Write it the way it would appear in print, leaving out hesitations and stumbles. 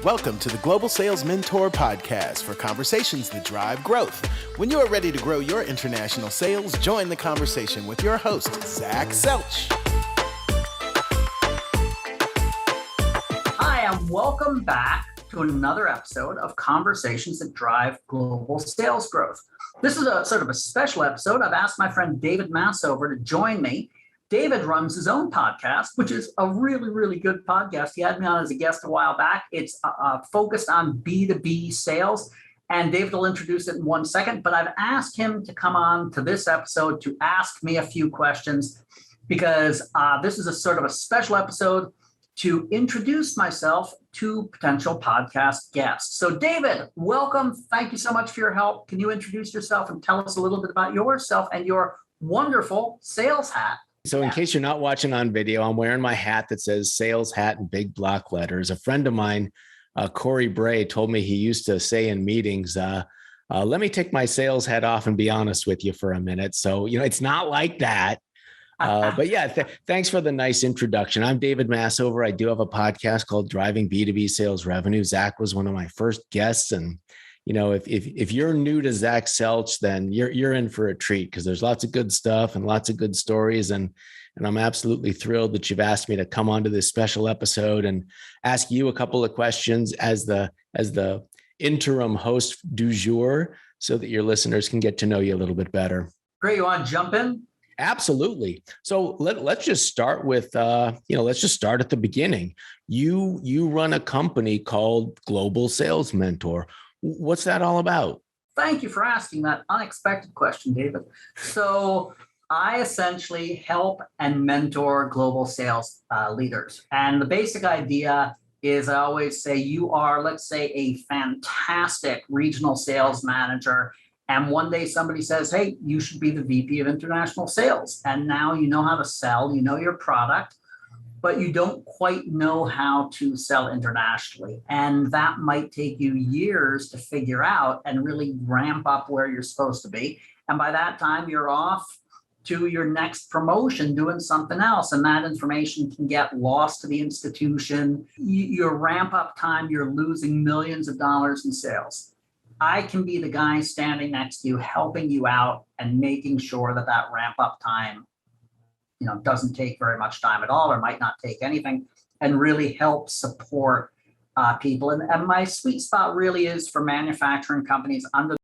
Welcome to the Global Sales Mentor Podcast for conversations that drive growth. When you are ready to grow your international sales, join the conversation with your host, Zach Selch. Hi, and welcome back to another episode of Conversations that Drive Global Sales Growth. This is a sort of a special episode. I've asked my friend David Masover to join me. David runs his own podcast, which is a really, really good podcast. He had me on as a guest a while back. It's focused on B2B sales, and David will introduce it in 1 second. But I've asked him to come on to this episode to ask me a few questions because this is a sort of a special episode to introduce myself to potential podcast guests. So David, welcome. Thank you so much for your help. Can you introduce yourself and tell us a little bit about yourself and your wonderful sales hat? So in case you're not watching on video, I'm wearing my hat that says sales hat in big block letters. A friend of mine, Corey Bray, told me he used to say in meetings, let me take my sales hat off and be honest with you for a minute. So, it's not like that. But yeah, thanks for the nice introduction. I'm David Masover. I do have a podcast called Driving B2B Sales Revenue. Zach was one of my first guests. And, if you're new to Zach Selch, then you're in for a treat because there's lots of good stuff and lots of good stories. And I'm absolutely thrilled that you've asked me to come onto this special episode and ask you a couple of questions as the interim host du jour so that your listeners can get to know you a little bit better. Great. You want to jump in? Absolutely. So let's just start with, let's just start at the beginning. You run a company called Global Sales Mentor. What's that all about? Thank you for asking that unexpected question, David. So I essentially help and mentor global sales leaders. And the basic idea is I always say you are, let's say, a fantastic regional sales manager. And one day somebody says, hey, you should be the VP of international sales. And now you know how to sell, you know your product, but you don't quite know how to sell internationally. And that might take you years to figure out and really ramp up where you're supposed to be. And by that time, you're off to your next promotion doing something else. And that information can get lost to the institution. Your ramp up time, you're losing millions of dollars in sales. I can be the guy standing next to you, helping you out and making sure that that ramp up time, doesn't take very much time at all or might not take anything, and really help support people. And my sweet spot really is for manufacturing companies under